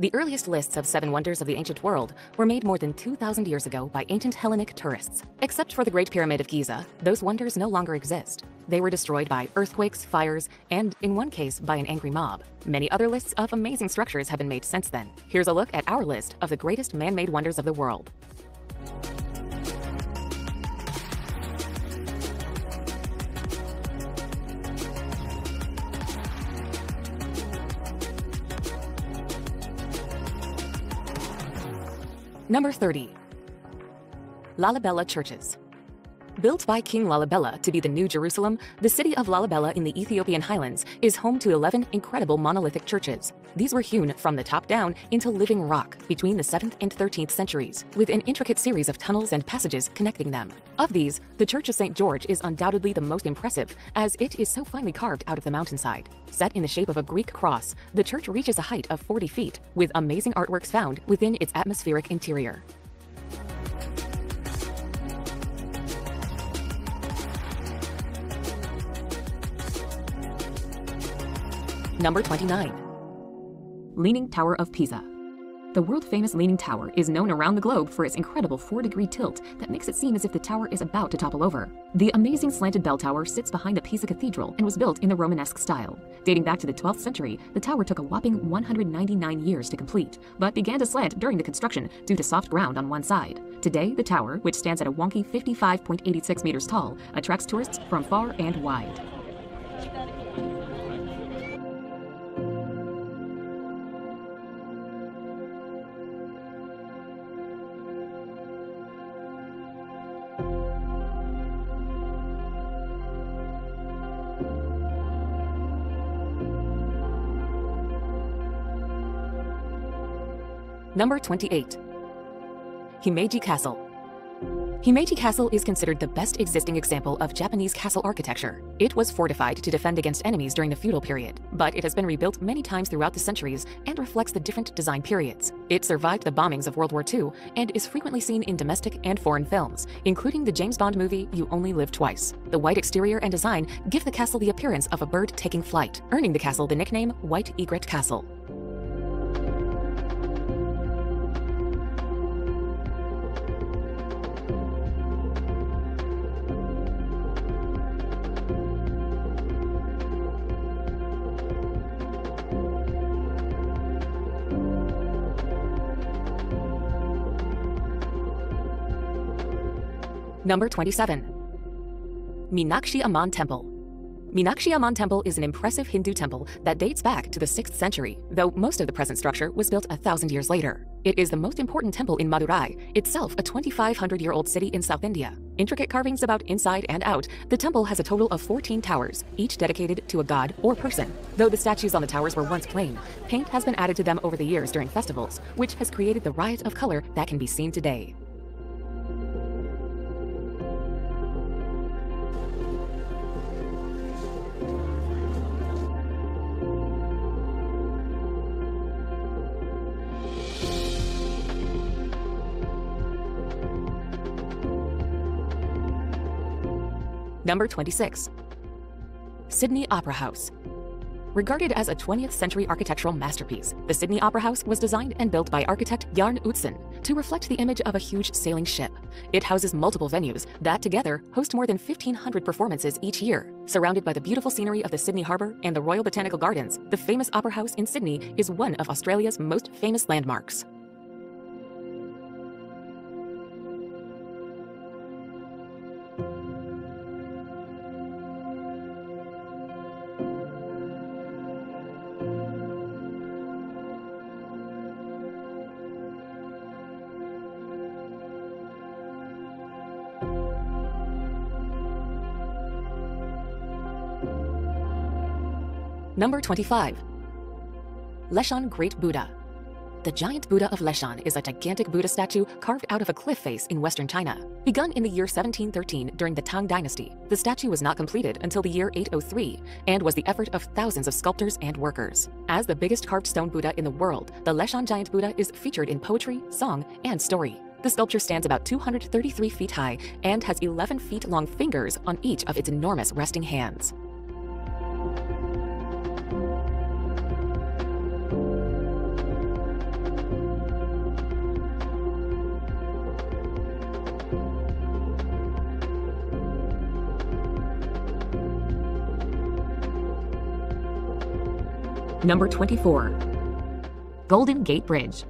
The earliest lists of 7 wonders of the ancient world were made more than 2,000 years ago by ancient Hellenic tourists. Except for the Great Pyramid of Giza, those wonders no longer exist. They were destroyed by earthquakes, fires, and, in one case, by an angry mob. Many other lists of amazing structures have been made since then. Here's a look at our list of the greatest man-made wonders of the world. Number 30. Lalibela Churches. Built by King Lalibela to be the New Jerusalem, the city of Lalibela in the Ethiopian highlands is home to 11 incredible monolithic churches. These were hewn from the top down into living rock between the 7th and 13th centuries, with an intricate series of tunnels and passages connecting them. Of these, the Church of St. George is undoubtedly the most impressive, as it is so finely carved out of the mountainside. Set in the shape of a Greek cross, the church reaches a height of 40 feet, with amazing artworks found within its atmospheric interior. Number 29. Leaning Tower of Pisa. The world-famous Leaning Tower is known around the globe for its incredible 4-degree tilt that makes it seem as if the tower is about to topple over. The amazing slanted bell tower sits behind the Pisa Cathedral and was built in the Romanesque style. Dating back to the 12th century, the tower took a whopping 199 years to complete, but began to slant during the construction due to soft ground on one side. Today, the tower, which stands at a wonky 55.86 meters tall, attracts tourists from far and wide. Number 28. Himeji Castle. Himeji Castle is considered the best existing example of Japanese castle architecture. It was fortified to defend against enemies during the feudal period, but it has been rebuilt many times throughout the centuries and reflects the different design periods. It survived the bombings of World War II and is frequently seen in domestic and foreign films, including the James Bond movie You Only Live Twice. The white exterior and design give the castle the appearance of a bird taking flight, earning the castle the nickname White Egret Castle. Number 27. Meenakshi Amman Temple. Meenakshi Amman Temple is an impressive Hindu temple that dates back to the 6th century, though most of the present structure was built 1,000 years later. It is the most important temple in Madurai, itself a 2,500-year-old city in South India. Intricate carvings about inside and out, the temple has a total of 14 towers, each dedicated to a god or person. Though the statues on the towers were once plain, paint has been added to them over the years during festivals, which has created the riot of color that can be seen today. Number 26. Sydney Opera House. Regarded as a 20th century architectural masterpiece, the Sydney Opera House was designed and built by architect Jarn Utzon to reflect the image of a huge sailing ship. It houses multiple venues that together host more than 1,500 performances each year. Surrounded by the beautiful scenery of the Sydney Harbour and the Royal Botanical Gardens, the famous Opera House in Sydney is one of Australia's most famous landmarks. Number 25. Leshan Great Buddha. The giant Buddha of Leshan is a gigantic Buddha statue carved out of a cliff face in western China. Begun in the year 1713 during the Tang Dynasty, the statue was not completed until the year 803 and was the effort of thousands of sculptors and workers. As the biggest carved stone Buddha in the world, the Leshan giant Buddha is featured in poetry, song, and story. The sculpture stands about 233 feet high and has 11 feet long fingers on each of its enormous resting hands. Number 24. Golden Gate Bridge.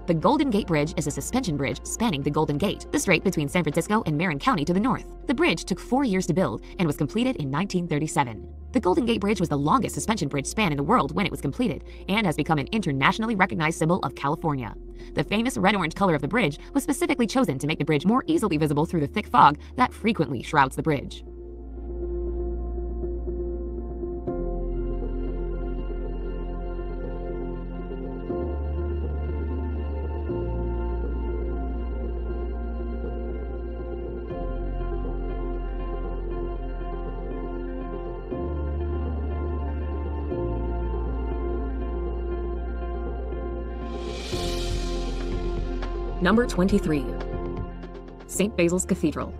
The Golden Gate Bridge is a suspension bridge spanning the Golden Gate, the strait between San Francisco and Marin County to the north. The bridge took 4 years to build and was completed in 1937. The Golden Gate Bridge was the longest suspension bridge span in the world when it was completed and has become an internationally recognized symbol of California. The famous red-orange color of the bridge was specifically chosen to make the bridge more easily visible through the thick fog that frequently shrouds the bridge. Number 23. St. Basil's Cathedral.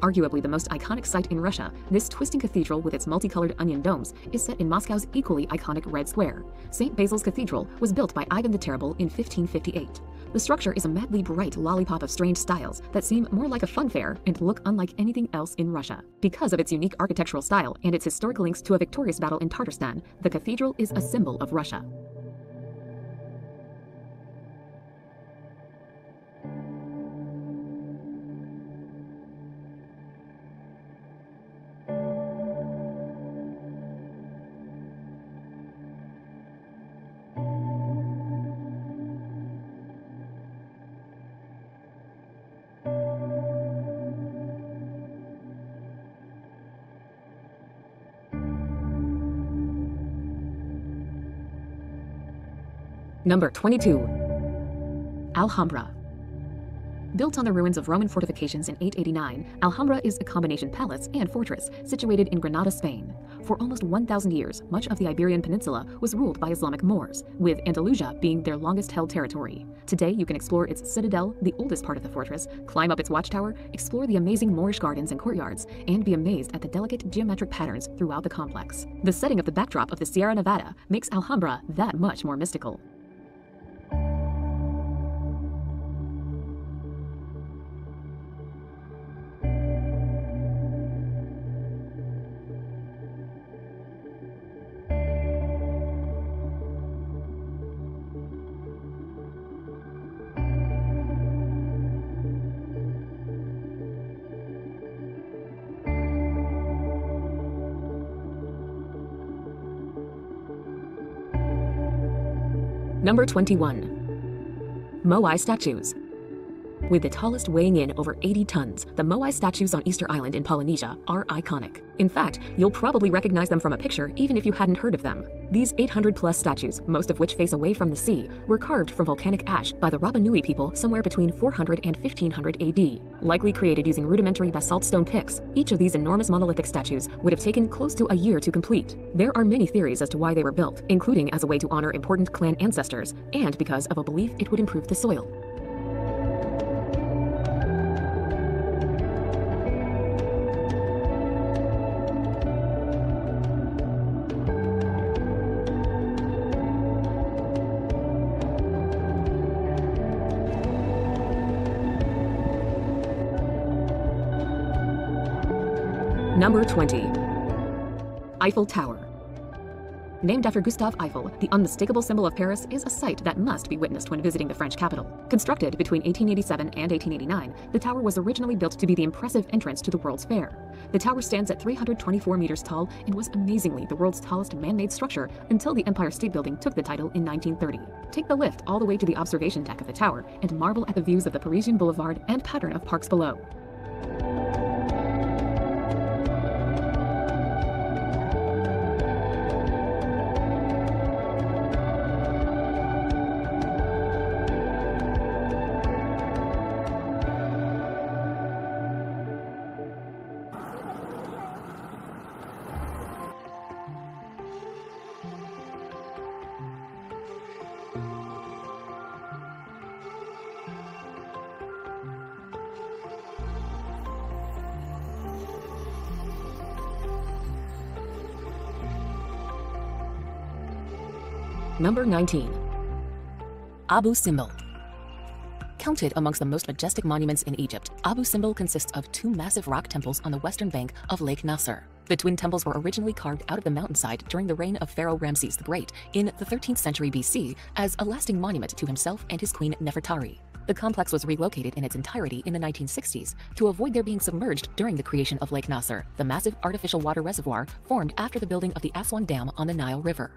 Arguably the most iconic site in Russia, this twisting cathedral with its multicolored onion domes is set in Moscow's equally iconic Red Square. St. Basil's Cathedral was built by Ivan the Terrible in 1558. The structure is a madly bright lollipop of strange styles that seem more like a fun fair and look unlike anything else in Russia. Because of its unique architectural style and its historic links to a victorious battle in Tatarstan, the cathedral is a symbol of Russia. Number 22. Alhambra. Built on the ruins of Roman fortifications in 889, Alhambra is a combination palace and fortress situated in Granada, Spain. For almost 1,000 years, much of the Iberian Peninsula was ruled by Islamic Moors, with Andalusia being their longest-held territory. Today, you can explore its citadel, the oldest part of the fortress, climb up its watchtower, explore the amazing Moorish gardens and courtyards, and be amazed at the delicate geometric patterns throughout the complex. The setting of the backdrop of the Sierra Nevada makes Alhambra that much more mystical. Number 21. Moai statues. With the tallest weighing in over 80 tons, the Moai statues on Easter Island in Polynesia are iconic. In fact, you'll probably recognize them from a picture even if you hadn't heard of them. These 800-plus statues, most of which face away from the sea, were carved from volcanic ash by the Rapa Nui people somewhere between 400 and 1500 AD. Likely created using rudimentary basalt stone picks, each of these enormous monolithic statues would have taken close to a year to complete. There are many theories as to why they were built, including as a way to honor important clan ancestors, and because of a belief it would improve the soil. Number 20. Eiffel Tower. Named after Gustave Eiffel, the unmistakable symbol of Paris is a sight that must be witnessed when visiting the French capital. Constructed between 1887 and 1889, the tower was originally built to be the impressive entrance to the World's Fair. The tower stands at 324 meters tall and was amazingly the world's tallest man-made structure until the Empire State Building took the title in 1930. Take the lift all the way to the observation deck of the tower and marvel at the views of the Parisian Boulevard and pattern of parks below. Number 19. Abu Simbel. Counted amongst the most majestic monuments in Egypt, Abu Simbel consists of two massive rock temples on the western bank of Lake Nasser. The twin temples were originally carved out of the mountainside during the reign of Pharaoh Ramses the Great in the 13th century BC as a lasting monument to himself and his queen Nefertari. The complex was relocated in its entirety in the 1960s to avoid their being submerged during the creation of Lake Nasser, the massive artificial water reservoir formed after the building of the Aswan Dam on the Nile River.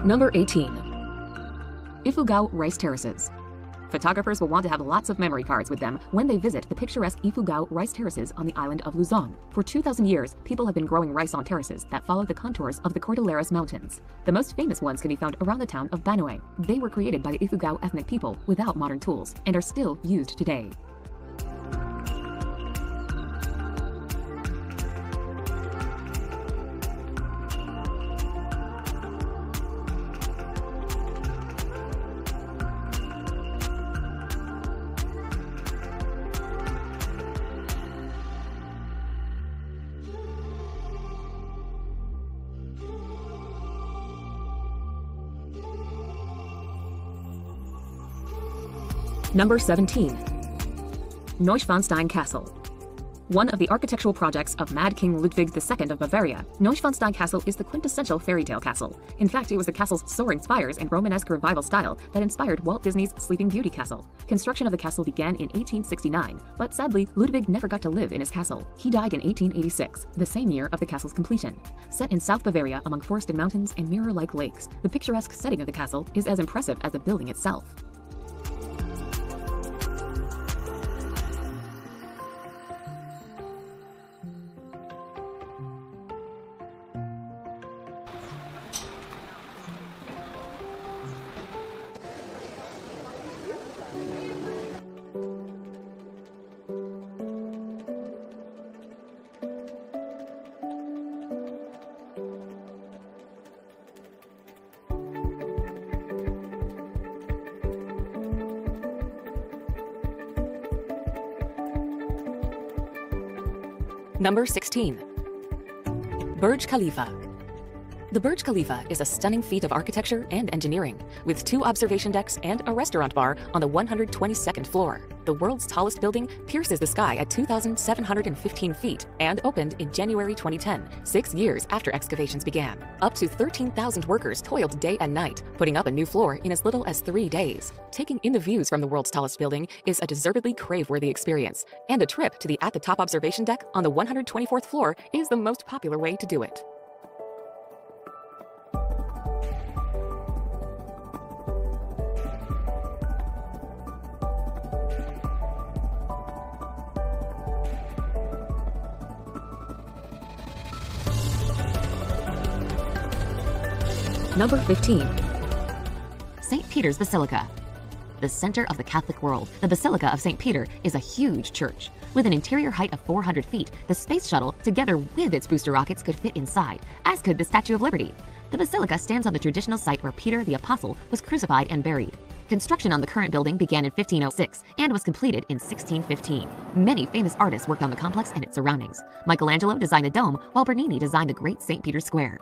Number 18. Ifugao Rice Terraces. Photographers will want to have lots of memory cards with them when they visit the picturesque Ifugao Rice Terraces on the island of Luzon. For 2,000 years, people have been growing rice on terraces that follow the contours of the Cordilleras Mountains. The most famous ones can be found around the town of Banoe. They were created by the Ifugao ethnic people without modern tools and are still used today. Number 17. Neuschwanstein Castle. One of the architectural projects of Mad King Ludwig II of Bavaria, Neuschwanstein Castle is the quintessential fairy tale castle. In fact, it was the castle's soaring spires and Romanesque revival style that inspired Walt Disney's Sleeping Beauty castle. Construction of the castle began in 1869, but sadly, Ludwig never got to live in his castle. He died in 1886, the same year of the castle's completion. Set in South Bavaria among forested mountains and mirror-like lakes, the picturesque setting of the castle is as impressive as the building itself. Number 16. Burj Khalifa. The Burj Khalifa is a stunning feat of architecture and engineering, with 2 observation decks and a restaurant bar on the 122nd floor. The world's tallest building pierces the sky at 2,715 feet and opened in January 2010, 6 years after excavations began. Up to 13,000 workers toiled day and night, putting up a new floor in as little as 3 days. Taking in the views from the world's tallest building is a deservedly crave-worthy experience, and a trip to the at-the-top observation deck on the 124th floor is the most popular way to do it. Number 15. St. Peter's Basilica. The center of the Catholic world, the Basilica of St. Peter is a huge church. With an interior height of 400 feet, the space shuttle, together with its booster rockets, could fit inside, as could the Statue of Liberty. The basilica stands on the traditional site where Peter the Apostle was crucified and buried. Construction on the current building began in 1506 and was completed in 1615. Many famous artists worked on the complex and its surroundings. Michelangelo designed the dome, while Bernini designed the Great St. Peter's Square.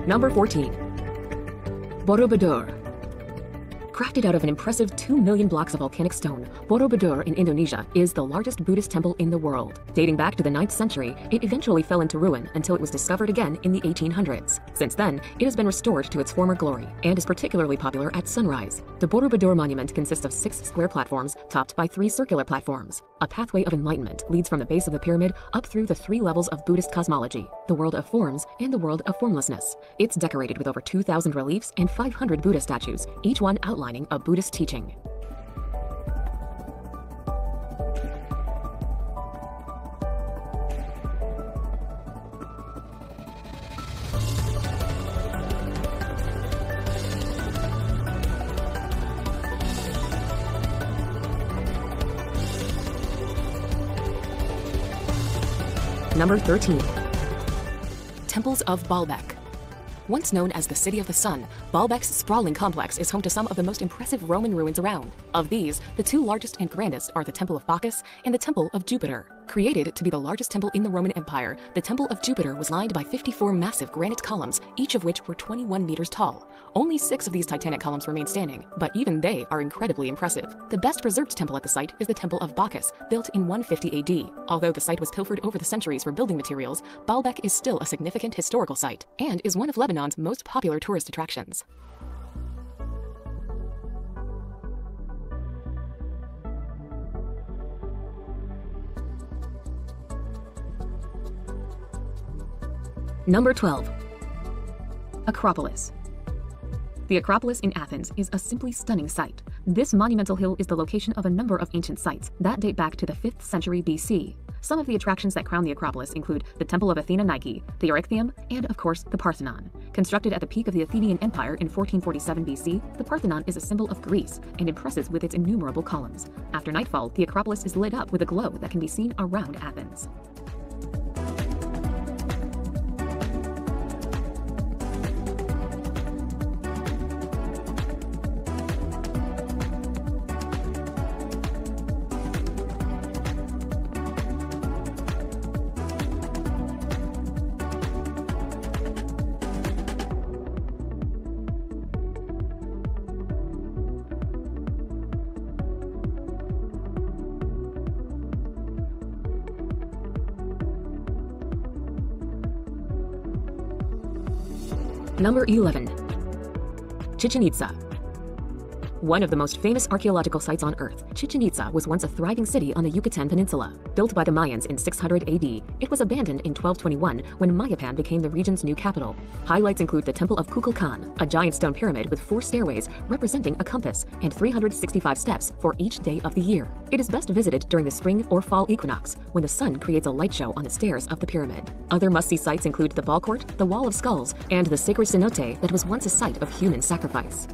Number 14. Borobudur. Crafted out of an impressive 2 million blocks of volcanic stone, Borobudur in Indonesia is the largest Buddhist temple in the world. Dating back to the 9th century, it eventually fell into ruin until it was discovered again in the 1800s. Since then, it has been restored to its former glory and is particularly popular at sunrise. The Borobudur monument consists of 6 square platforms topped by 3 circular platforms. A pathway of enlightenment leads from the base of the pyramid up through the 3 levels of Buddhist cosmology, the world of forms and the world of formlessness. It's decorated with over 2,000 reliefs and 500 Buddha statues, each one outlining a Buddhist teaching. Number 13. Temples of Baalbek. Once known as the City of the Sun, Baalbek's sprawling complex is home to some of the most impressive Roman ruins around. Of these, the two largest and grandest are the Temple of Bacchus and the Temple of Jupiter. Created to be the largest temple in the Roman Empire, the Temple of Jupiter was lined by 54 massive granite columns, each of which were 21 meters tall. Only 6 of these titanic columns remain standing, but even they are incredibly impressive. The best preserved temple at the site is the Temple of Bacchus, built in 150 AD. Although the site was pilfered over the centuries for building materials, Baalbek is still a significant historical site and is one of Lebanon's most popular tourist attractions. Number 12. Acropolis. The Acropolis in Athens is a simply stunning sight. This monumental hill is the location of a number of ancient sites that date back to the 5th century BC. Some of the attractions that crown the Acropolis include the Temple of Athena Nike, the Erechtheum, and of course the Parthenon. Constructed at the peak of the Athenian Empire in 1447 BC, the Parthenon is a symbol of Greece and impresses with its innumerable columns. After nightfall, the Acropolis is lit up with a glow that can be seen around Athens. Number 11. Chichen Itza. One of the most famous archaeological sites on Earth, Chichen Itza was once a thriving city on the Yucatan Peninsula. Built by the Mayans in 600 AD, it was abandoned in 1221 when Mayapan became the region's new capital. Highlights include the Temple of Kukulkan, a giant stone pyramid with 4 stairways representing a compass and 365 steps for each day of the year. It is best visited during the spring or fall equinox, when the sun creates a light show on the stairs of the pyramid. Other must-see sites include the Ball Court, the Wall of Skulls, and the sacred cenote that was once a site of human sacrifice.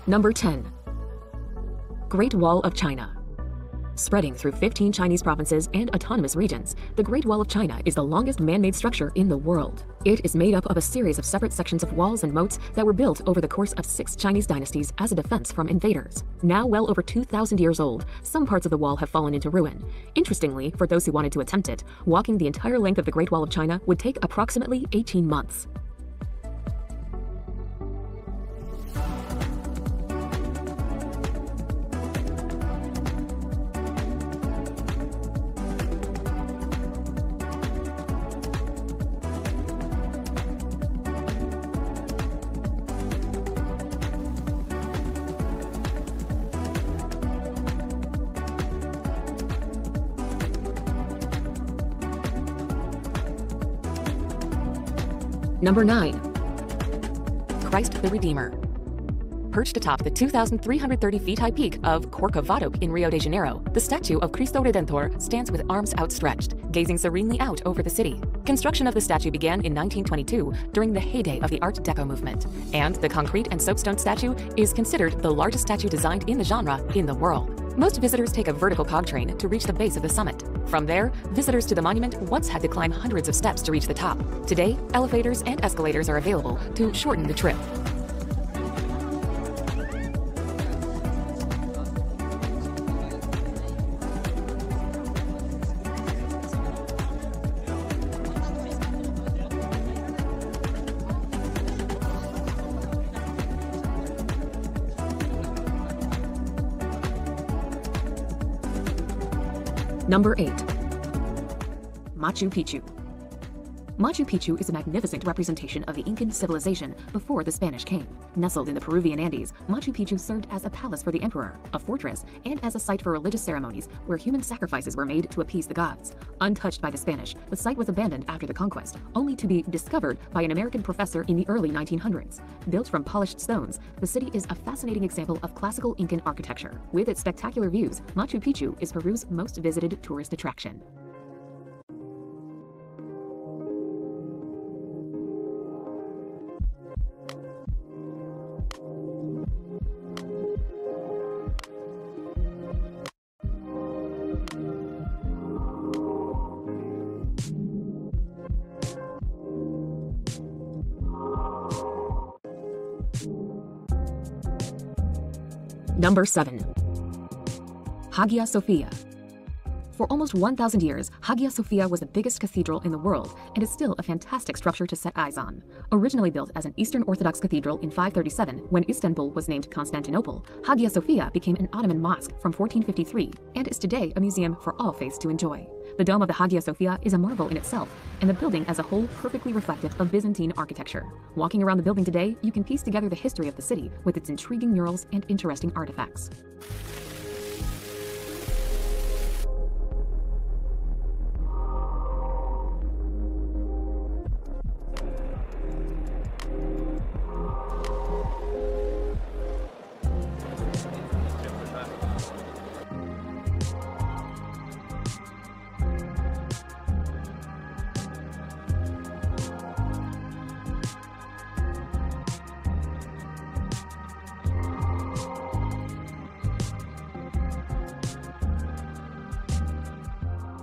Number 10. Great Wall of China. Spreading through 15 Chinese provinces and autonomous regions, the Great Wall of China is the longest man-made structure in the world. It is made up of a series of separate sections of walls and moats that were built over the course of 6 Chinese dynasties as a defense from invaders. Now well over 2,000 years old, some parts of the wall have fallen into ruin. Interestingly, for those who wanted to attempt it, walking the entire length of the Great Wall of China would take approximately 18 months. Number 9. Christ the Redeemer. Perched atop the 2,330 feet high peak of Corcovado in Rio de Janeiro, the statue of Cristo Redentor stands with arms outstretched, gazing serenely out over the city. Construction of the statue began in 1922 during the heyday of the Art Deco movement, and the concrete and soapstone statue is considered the largest statue designed in the genre in the world. Most visitors take a vertical cog train to reach the base of the summit. From there, visitors to the monument once had to climb hundreds of steps to reach the top. Today, elevators and escalators are available to shorten the trip. Number 8. Machu Picchu. Machu Picchu is a magnificent representation of the Incan civilization before the Spanish came. Nestled in the Peruvian Andes, Machu Picchu served as a palace for the emperor, a fortress, and as a site for religious ceremonies where human sacrifices were made to appease the gods. Untouched by the Spanish, the site was abandoned after the conquest, only to be discovered by an American professor in the early 1900s. Built from polished stones, the city is a fascinating example of classical Incan architecture. With its spectacular views, Machu Picchu is Peru's most visited tourist attraction. Number 7. Hagia Sophia. For almost 1,000 years, Hagia Sophia was the biggest cathedral in the world and is still a fantastic structure to set eyes on. Originally built as an Eastern Orthodox cathedral in 537, when Istanbul was named Constantinople, Hagia Sophia became an Ottoman mosque from 1453 and is today a museum for all faiths to enjoy. The dome of the Hagia Sophia is a marvel in itself, and the building as a whole perfectly reflective of Byzantine architecture. Walking around the building today, you can piece together the history of the city with its intriguing murals and interesting artifacts.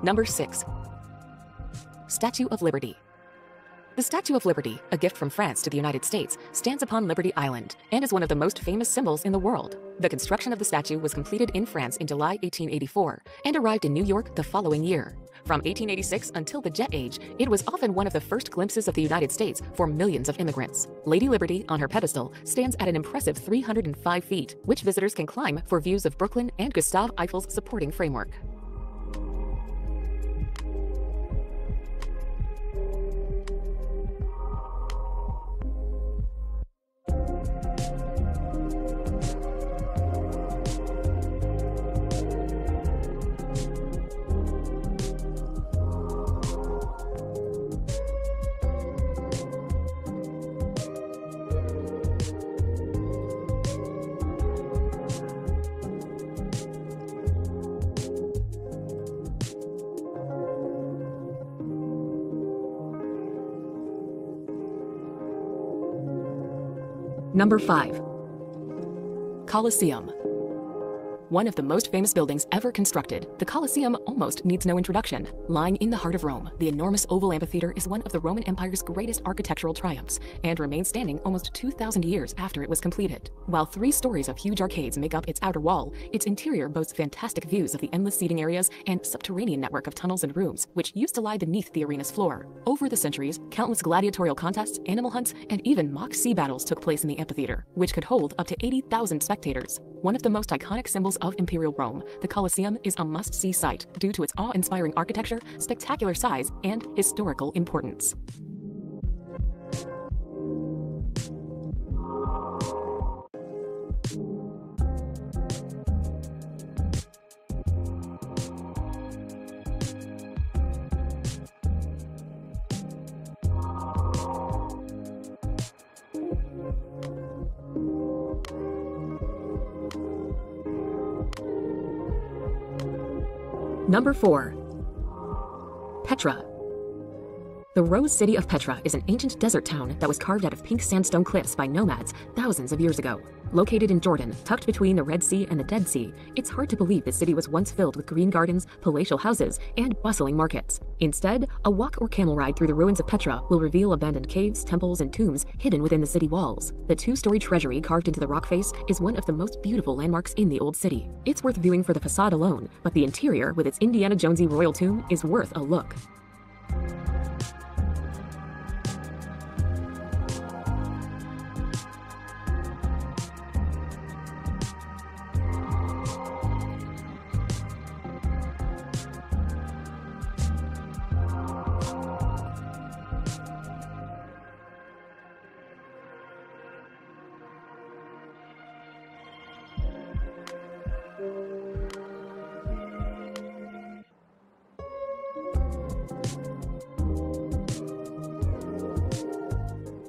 Number 6. Statue of Liberty. The Statue of Liberty, a gift from France to the United States, stands upon Liberty Island and is one of the most famous symbols in the world. The construction of the statue was completed in France in July 1884 and arrived in New York the following year. From 1886 until the Jet Age, it was often one of the first glimpses of the United States for millions of immigrants. Lady Liberty, on her pedestal, stands at an impressive 305 feet, which visitors can climb for views of Brooklyn and Gustave Eiffel's supporting framework. Number 5. Colosseum. One of the most famous buildings ever constructed, the Colosseum almost needs no introduction. Lying in the heart of Rome, the enormous oval amphitheater is one of the Roman Empire's greatest architectural triumphs and remains standing almost 2,000 years after it was completed. While 3 stories of huge arcades make up its outer wall, its interior boasts fantastic views of the endless seating areas and subterranean network of tunnels and rooms, which used to lie beneath the arena's floor. Over the centuries, countless gladiatorial contests, animal hunts, and even mock sea battles took place in the amphitheater, which could hold up to 80,000 spectators. One of the most iconic symbols of Imperial Rome, the Colosseum is a must-see sight due to its awe-inspiring architecture, spectacular size, and historical importance. Number 4. Petra. The Rose City of Petra is an ancient desert town that was carved out of pink sandstone cliffs by nomads thousands of years ago. Located in Jordan, tucked between the Red Sea and the Dead Sea, it's hard to believe the city was once filled with green gardens, palatial houses, and bustling markets. Instead, a walk or camel ride through the ruins of Petra will reveal abandoned caves, temples, and tombs hidden within the city walls. The 2-story treasury carved into the rock face is one of the most beautiful landmarks in the Old City. It's worth viewing for the facade alone, but the interior, with its Indiana Jonesy royal tomb, is worth a look.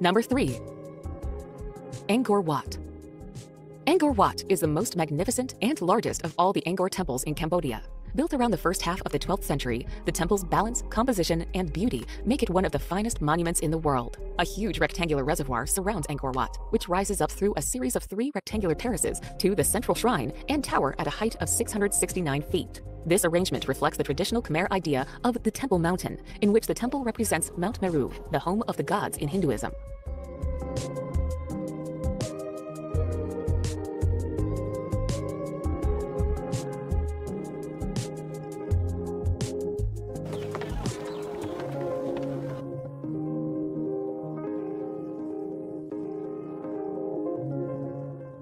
Number 3. Angkor Wat. Angkor Wat is the most magnificent and largest of all the Angkor temples in Cambodia. Built around the first half of the 12th century, the temple's balance, composition, and beauty make it one of the finest monuments in the world. A huge rectangular reservoir surrounds Angkor Wat, which rises up through a series of 3 rectangular terraces to the central shrine and tower at a height of 669 feet. This arrangement reflects the traditional Khmer idea of the Temple Mountain, in which the temple represents Mount Meru, the home of the gods in Hinduism.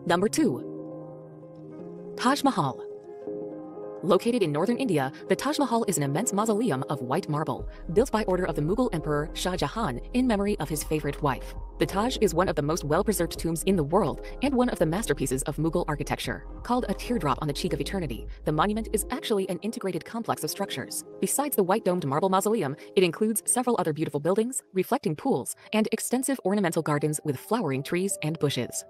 Number 2. Taj Mahal. Located in northern India, the Taj Mahal is an immense mausoleum of white marble, built by order of the Mughal Emperor Shah Jahan in memory of his favorite wife. The Taj is one of the most well-preserved tombs in the world and one of the masterpieces of Mughal architecture. Called a teardrop on the cheek of eternity, the monument is actually an integrated complex of structures. Besides the white-domed marble mausoleum, it includes several other beautiful buildings, reflecting pools, and extensive ornamental gardens with flowering trees and bushes.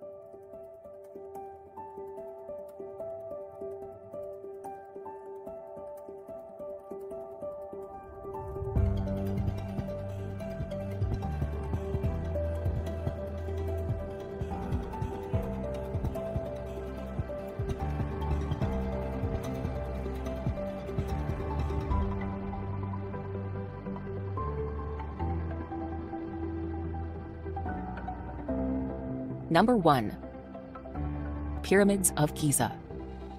Number 1. Pyramids of Giza.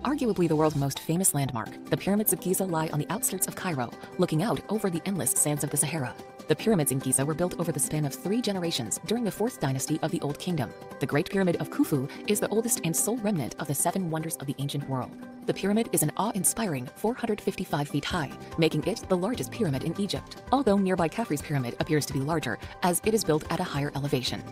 Arguably the world's most famous landmark, the Pyramids of Giza lie on the outskirts of Cairo, looking out over the endless sands of the Sahara. The pyramids in Giza were built over the span of 3 generations during the 4th dynasty of the Old Kingdom. The Great Pyramid of Khufu is the oldest and sole remnant of the 7 wonders of the ancient world. The pyramid is an awe-inspiring 455 feet high, making it the largest pyramid in Egypt, although nearby Khafre's pyramid appears to be larger as it is built at a higher elevation.